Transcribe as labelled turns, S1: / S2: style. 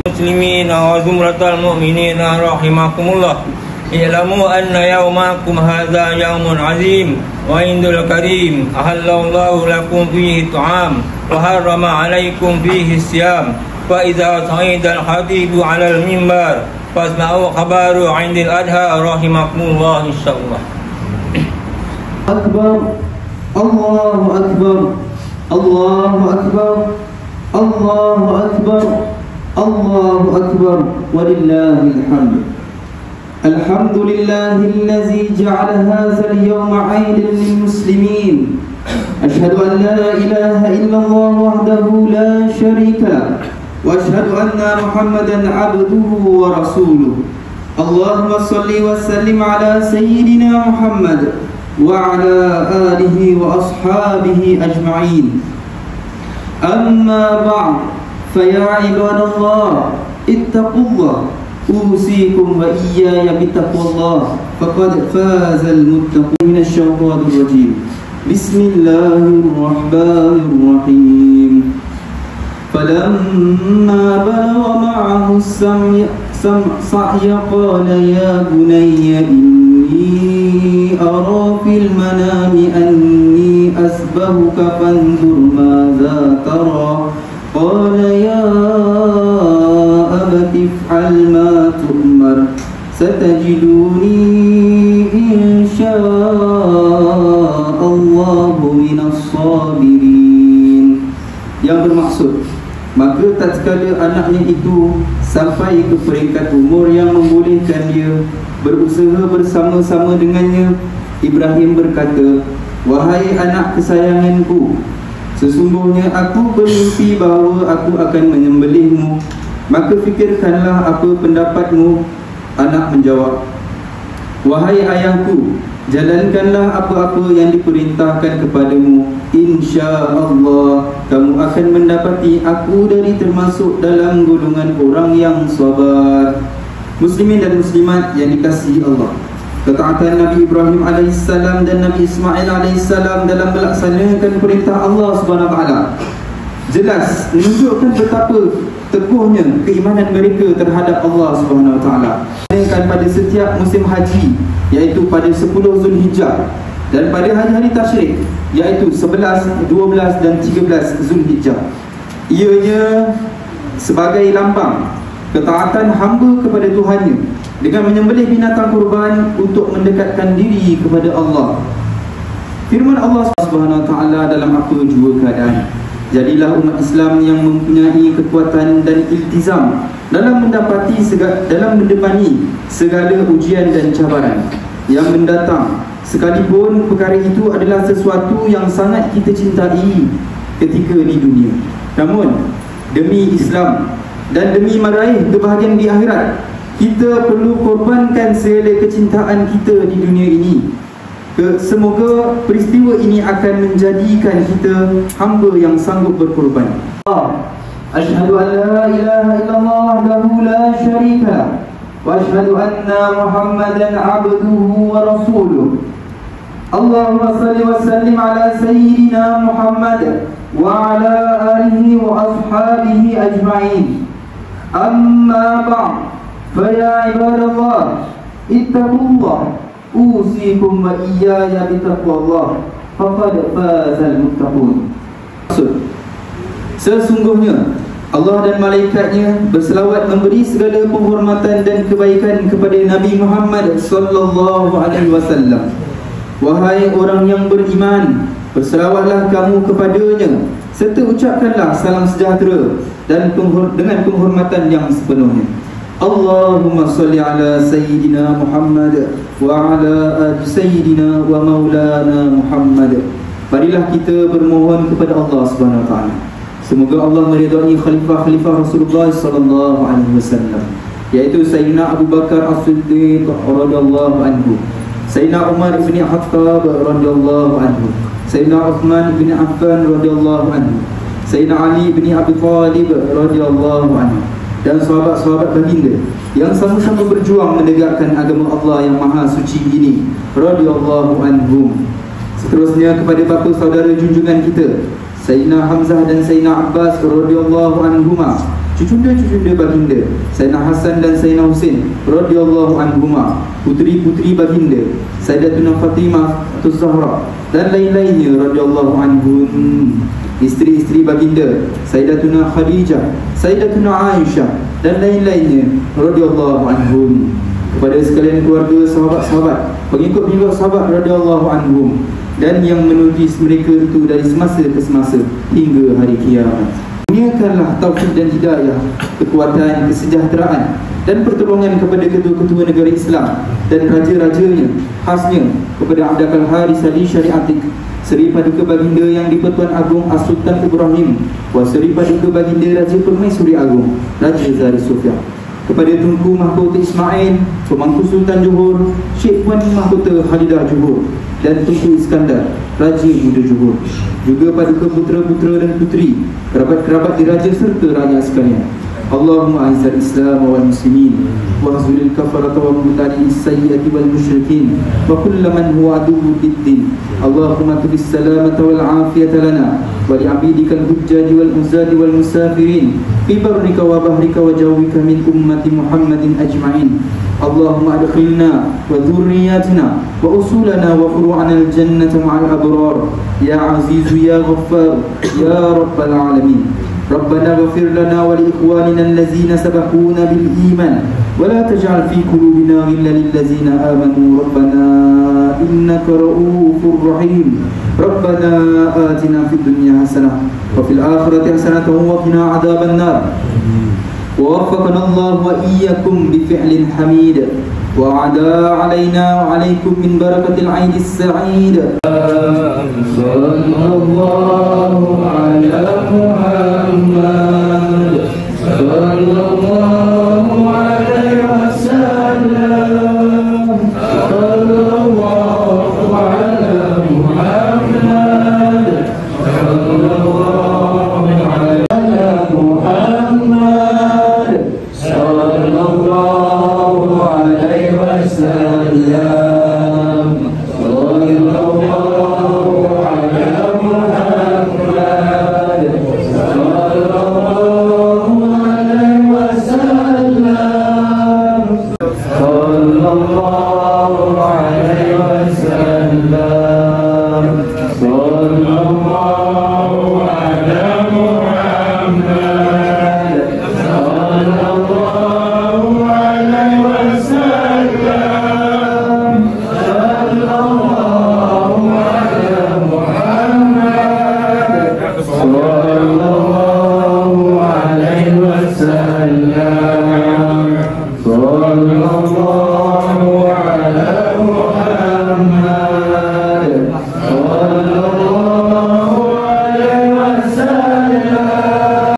S1: muslimin wa zumratal mu'minin rahimakumullah. I'lamu anna yawmakum hadha yawmun azim wa indul karim ahallallahu lakum fihi ta'am wa harrama alaikum fihi siyam fa idza sa'idal khatibu 'alal mimbar fasma'u khabaru 'indil adha rahimakumullah insyaallah.
S2: Akbar, Allahu akbar, Allahu akbar, Allahu akbar, Allahu akbar, walillahil hamd. Alhamdulillahillazi ja'ala hadzal yawma 'aidan lil muslimin. Ashhadu an la ilaha illallah wahdahu la syarika lah wa ashhadu anna Muhammadan 'abduhu wa rasuluh. Allahumma shalli wa sallim ala sayyidina Muhammad wa ala alihi wa ashabihi ajma'in. Amma ba'd, fa ya ibadallah ittaqullah أوصيكم وإياي بتقوى الله فقد فاز المتقون. من الشيطان الرجيم. بسم الله الرحمن الرحيم. فلما بلغ معه السعي قال يا بني إني أرى في المنام أني أسبحك فانظر ماذا ترى قال يا أبت افعل ما تؤمر ستجدني إن شاء الله من الصابرين. Yang bermaksud, maka tatkala anaknya itu sampai ke peringkat umur yang membolehkan dia berusaha bersama-sama dengannya, Ibrahim berkata, wahai anak kesayanganku, sesungguhnya aku bermimpi bahawa aku akan menyembelihmu, maka fikirkanlah apa pendapatmu. Anak menjawab, wahai ayahku, jalankanlah apa-apa yang diperintahkan kepadamu. InsyaAllah kamu akan mendapati aku dari termasuk dalam golongan orang yang sabar. Muslimin dan muslimat yang dikasihi Allah, ketaatan Nabi Ibrahim AS dan Nabi Ismail AS dalam melaksanakan perintah Allah SWT jelas menunjukkan betapa teguhnya keimanan mereka terhadap Allah SWT. Dan pada setiap musim haji, iaitu pada 10 Zulhijjah, dan pada hari-hari tasyrik, iaitu 11, 12 dan 13 Zulhijjah, ianya sebagai lambang ketaatan hamba kepada Tuhannya dengan menyembelih binatang kurban untuk mendekatkan diri kepada Allah. Firman Allah SWT dalam apa jua keadaan, jadilah umat Islam yang mempunyai kekuatan dan iltizam dalam mendepani segala ujian dan cabaran yang mendatang, sekalipun perkara itu adalah sesuatu yang sangat kita cintai ketika di dunia. Namun demi Islam dan demi meraih kebahagiaan di akhirat, kita perlu korbankan segala kecintaan kita di dunia ini. Semoga peristiwa ini akan menjadikan kita hamba yang sanggup berkorban. Asyhadu an la ilaha illallah wahdahu la syarika lah wa asyhadu anna Muhammadan 'abduhu wa rasuluh. Allahumma salli wa sallim ala sayyidina Muhammad wa ala alihi wa ashabihi ajma'in. Amma ba'd, fa ya ibadallah ittaqullah usikum wa iyaya bitaqwallah faqad fazal muttaqun. Sesungguhnya Allah dan malaikatnya berselawat memberi segala penghormatan dan kebaikan kepada Nabi Muhammad sallallahu alaihi wasallam. Wahai orang yang beriman, berselawatlah kamu kepadanya serta ucapkanlah salam sejahtera dan dengan penghormatan yang sepenuhnya. Allahumma salli ala sayyidina Muhammad wa ala ali sayyidina wa maulana Muhammad. Marilah kita bermohon kepada Allah Subhanahu wa taala, semoga Allah meridai khalifah-khalifah Rasulullah sallallahu alaihi wasallam, yaitu Sayyidina Abu Bakar As-Siddiq radhiyallahu anhu, Sayyidina Umar bin Khattab radhiyallahu anhu, Sayyidina Uthman bin Affan radhiyallahu anhu, Sayyidina Ali bin Abi Thalib radhiyallahu anhu, dan sahabat-sahabat baginda yang sama-sama berjuang menegakkan agama Allah yang maha suci ini radhiyallahu anhum. Seterusnya kepada bapa saudara junjungan kita Sayyidina Hamzah dan Sayyidina Abbas radhiyallahu anhuma, cucunda-cucunda baginda Sayyidina Hasan dan Sayyidina Husain radhiyallahu anhuma, puteri-puteri baginda Sayyidatuna Fatimah atau Zahra dan lain-lainnya radhiyallahu anhum, isteri-isteri baginda Sayyidatuna Khadijah, Sayyidatuna Aisyah dan lain-lainnya radhiyallahu anhum. Kepada sekalian keluarga, sahabat-sahabat, pengikut-pengikut sahabat radhiyallahu anhum, dan yang menulis mereka itu dari semasa ke semasa hingga hari kiamat. Kurniakanlah taufik dan hidayah, kekuatan, kesejahteraan dan pertolongan kepada ketua-ketua negara Islam dan raja-rajanya, khasnya kepada Abd al-Haris Ali Syariatik, Seri Paduka Baginda Yang di-Pertuan Agong As-Sultan Ibrahim wa Seri Paduka Baginda Raja Permaisuri Agong Raja Zahri Sofia, kepada Tunku Mahkota Ismail, Pemangku Sultan Johor Syekh Puan Mahkota Khalidah Johor, dan Tunku Iskandar Raja Muda Johor, juga paduka putera-putera dan puteri, kerabat-kerabat diraja serta rakyat sekalian. Allahumma a'izzal Islam wal muslimin wa khzulil kafarata wal mubtadi'is sayyi'ati wal musyrikin wa kullu man huwa aduwwun lid-din. Allahumma tubis salamata wal afiyata lana wa li 'abidikal hujjaji wal uzadi wal musafirin fi barrika wa bahrika wa jawwika min ummati Muhammadin ajma'in. Allahumma adkhilna wa dhurriyyatina wa usulana wa furu'ana al-jannata ma'al abrar ya azizu ya ghaffar ya rabbal alamin. ربنا اغفر لنا ولإخواننا الذين سبقونا بالإيمان ولا تجعل في قلوبنا غلا للذين آمنوا ربنا إنك رؤوف رحيم. ربنا آتنا في الدنيا حسنة وفي الآخرة حسنة وقنا عذاب النار. ووفقنا الله وإياكم بفعل حميد وعدا علينا وعليكم من بركة العيد السعيد. صلى الله على محمد صلى الله عليه وسلم. صلى الله على محمد صلى الله على محمد صلى الله عليه وسلم. صلى الله على محمد صلى الله عليه وسلم. صلى الله عليه وسلم. صلى الله على محمد صلى الله عليه وسلم. صلى الله على محمد صلى الله